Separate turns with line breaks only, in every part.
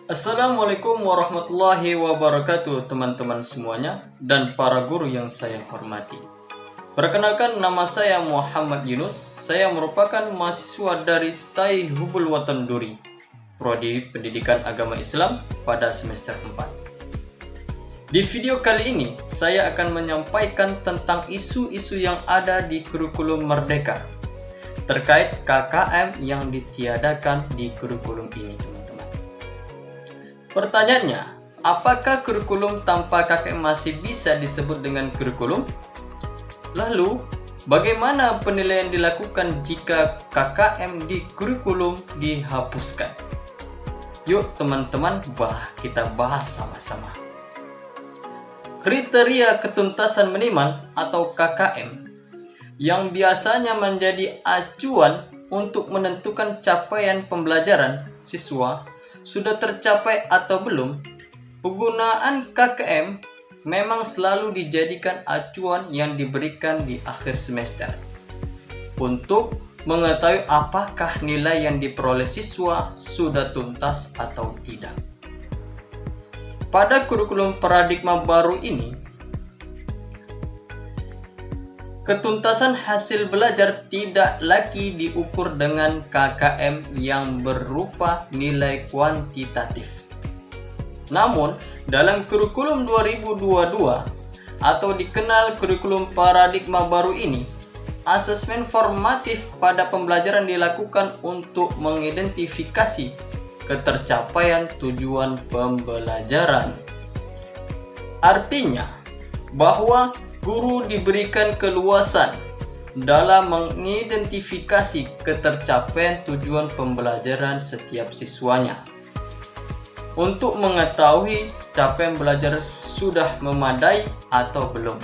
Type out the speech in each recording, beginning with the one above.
Assalamualaikum warahmatullahi wabarakatuh teman-teman semuanya dan para guru yang saya hormati. Perkenalkan, nama saya Muhammad Yunus. Saya merupakan mahasiswa dari STAI Hubul Watan Duri, Prodi Pendidikan Agama Islam pada semester 4. Di video kali ini saya akan menyampaikan tentang isu-isu yang ada di kurikulum Merdeka terkait KKM yang ditiadakan di kurikulum ini, teman-teman. Pertanyaannya, apakah kurikulum tanpa KKM masih bisa disebut dengan kurikulum? Lalu, bagaimana penilaian dilakukan jika KKM di kurikulum dihapuskan? Yuk teman-teman, kita bahas sama-sama. Kriteria ketuntasan minimal atau KKM yang biasanya menjadi acuan untuk menentukan capaian pembelajaran siswa sudah tercapai atau belum. Penggunaan KKM memang selalu dijadikan acuan yang diberikan di akhir semester untuk mengetahui apakah nilai yang diperoleh siswa sudah tuntas atau tidak. Pada kurikulum paradigma baru ini, ketuntasan hasil belajar tidak lagi diukur dengan KKM yang berupa nilai kuantitatif. Namun, dalam kurikulum 2022 atau dikenal kurikulum paradigma baru ini, asesmen formatif pada pembelajaran dilakukan untuk mengidentifikasi ketercapaian tujuan pembelajaran. Artinya, bahwa guru diberikan keluasan dalam mengidentifikasi ketercapaian tujuan pembelajaran setiap siswanya. Untuk mengetahui capaian belajar sudah memadai atau belum,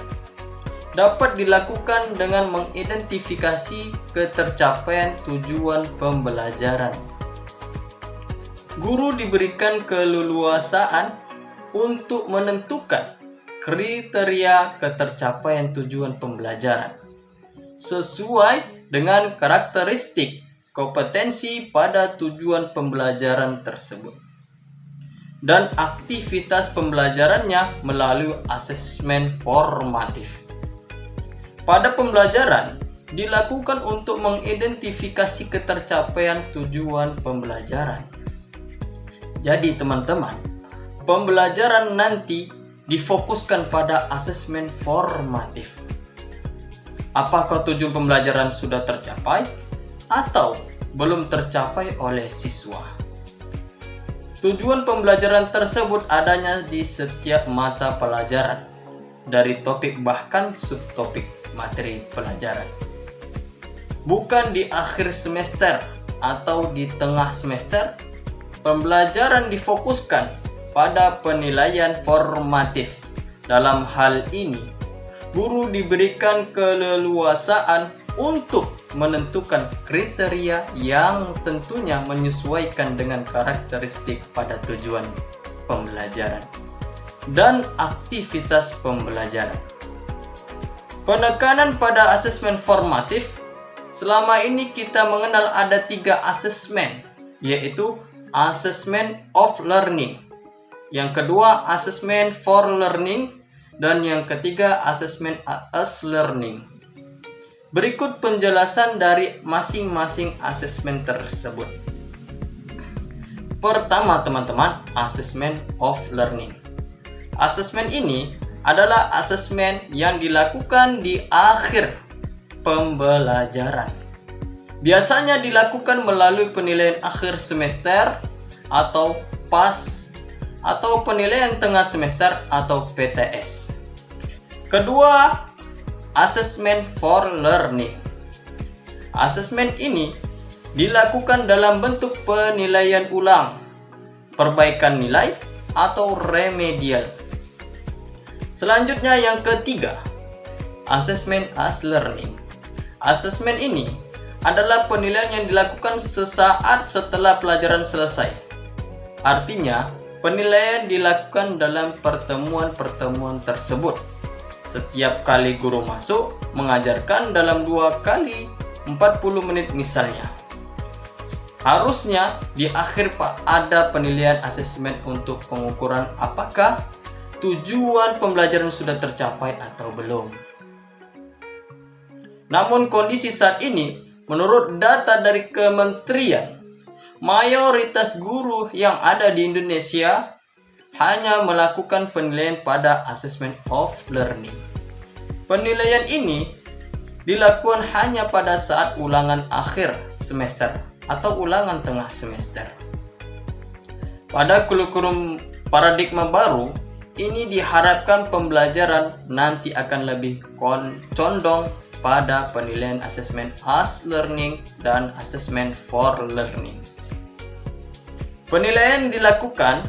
dapat dilakukan dengan mengidentifikasi ketercapaian tujuan pembelajaran. Guru diberikan keleluasaan untuk menentukan kriteria ketercapaian tujuan pembelajaran sesuai dengan karakteristik kompetensi pada tujuan pembelajaran tersebut dan aktivitas pembelajarannya melalui asesmen formatif. Pada pembelajaran dilakukan untuk mengidentifikasi ketercapaian tujuan pembelajaran. Jadi teman-teman, pembelajaran nanti difokuskan pada asesmen formatif. Apakah tujuan pembelajaran sudah tercapai atau belum tercapai oleh siswa? Tujuan pembelajaran tersebut adanya di setiap mata pelajaran, dari topik bahkan subtopik materi pelajaran. Bukan di akhir semester atau di tengah semester. Pembelajaran difokuskan pada penilaian formatif. Dalam hal ini, guru diberikan keleluasaan untuk menentukan kriteria yang tentunya menyesuaikan dengan karakteristik pada tujuan pembelajaran dan aktivitas pembelajaran. Penekanan pada asesmen formatif. Selama ini kita mengenal ada 3 asesmen, yaitu asesmen of learning, yang kedua asesmen for learning, dan yang ketiga asesmen as learning. Berikut penjelasan dari masing-masing asesmen tersebut. Pertama teman-teman, asesmen of learning. Asesmen ini adalah asesmen yang dilakukan di akhir pembelajaran. Biasanya dilakukan melalui penilaian akhir semester atau PAS atau penilaian tengah semester atau PTS. Kedua, asesmen for learning. Asesmen ini dilakukan dalam bentuk penilaian ulang, perbaikan nilai atau remedial. Selanjutnya yang ketiga, asesmen as learning. Asesmen ini adalah penilaian yang dilakukan sesaat setelah pelajaran selesai. Artinya, penilaian dilakukan dalam pertemuan-pertemuan tersebut. Setiap kali guru masuk, mengajarkan dalam 2 kali 40 menit misalnya. Harusnya di akhir ada penilaian asesmen untuk pengukuran apakah tujuan pembelajaran sudah tercapai atau belum. Namun kondisi saat ini, menurut data dari kementerian, mayoritas guru yang ada di Indonesia hanya melakukan penilaian pada assessment of learning. Penilaian ini dilakukan hanya pada saat ulangan akhir semester atau ulangan tengah semester. Pada kurikulum paradigma baru, ini diharapkan pembelajaran nanti akan lebih condong pada penilaian assessment as learning dan assessment for learning. Penilaian dilakukan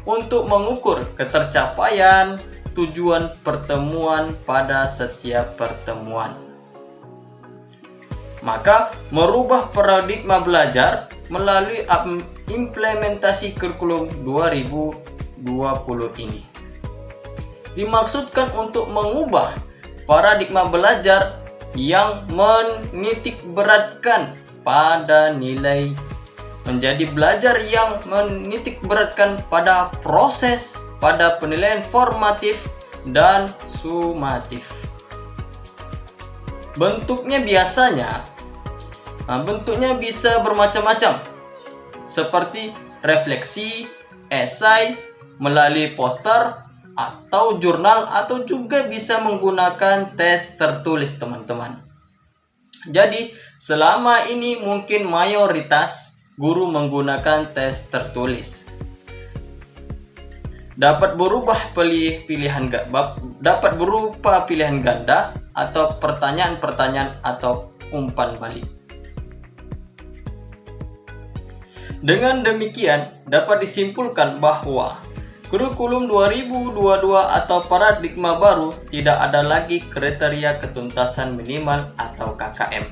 untuk mengukur ketercapaian tujuan pertemuan pada setiap pertemuan. Maka merubah paradigma belajar melalui implementasi kurikulum 2020 ini dimaksudkan untuk mengubah paradigma belajar yang menitikberatkan pada nilai menjadi belajar yang menitikberatkan pada proses, pada penilaian formatif dan sumatif. Bentuknya bisa bermacam-macam, seperti refleksi, esai, melalui poster, atau jurnal, atau juga bisa menggunakan tes tertulis, teman-teman. Jadi, selama ini mungkin mayoritas guru menggunakan tes tertulis. Dapat berupa pilihan ganda atau pertanyaan-pertanyaan atau umpan balik. Dengan demikian, dapat disimpulkan bahwa kurikulum 2022 atau paradigma baru tidak ada lagi kriteria ketuntasan minimal atau KKM.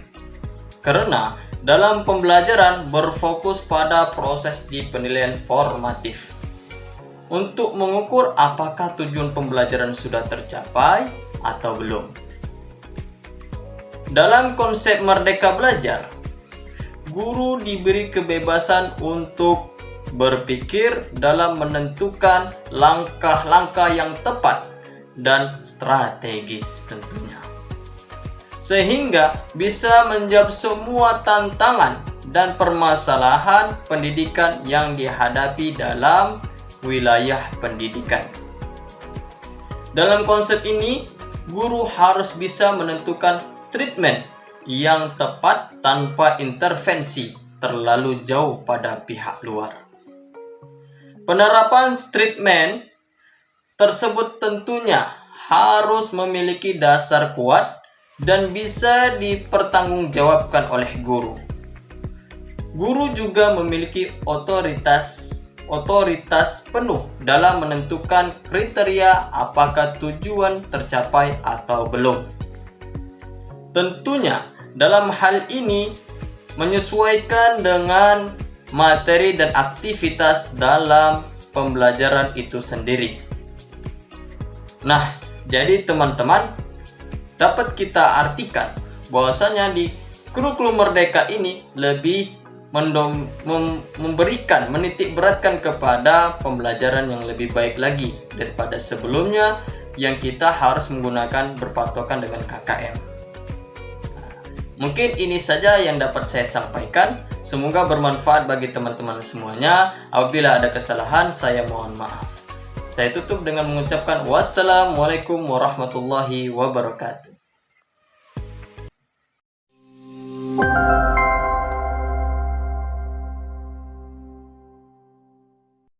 Karena dalam pembelajaran berfokus pada proses di penilaian formatif untuk mengukur apakah tujuan pembelajaran sudah tercapai atau belum. Dalam konsep merdeka belajar, guru diberi kebebasan untuk berpikir dalam menentukan langkah-langkah yang tepat dan strategis tentunya, sehingga bisa menjawab semua tantangan dan permasalahan pendidikan yang dihadapi dalam wilayah pendidikan. Dalam konsep ini, guru harus bisa menentukan treatment yang tepat tanpa intervensi terlalu jauh pada pihak luar. Penerapan treatment tersebut tentunya harus memiliki dasar kuat dan bisa dipertanggungjawabkan oleh guru. Guru juga memiliki otoritas penuh dalam menentukan kriteria apakah tujuan tercapai atau belum. Tentunya dalam hal ini menyesuaikan dengan materi dan aktivitas dalam pembelajaran itu sendiri. Nah, jadi teman-teman, dapat kita artikan bahwasanya di kurikulum merdeka ini lebih menitikberatkan kepada pembelajaran yang lebih baik lagi daripada sebelumnya yang kita harus menggunakan berpatokan dengan KKM. Mungkin ini saja yang dapat saya sampaikan. Semoga bermanfaat bagi teman-teman semuanya. Apabila ada kesalahan, saya mohon maaf. Saya tutup dengan mengucapkan wassalamualaikum warahmatullahi wabarakatuh.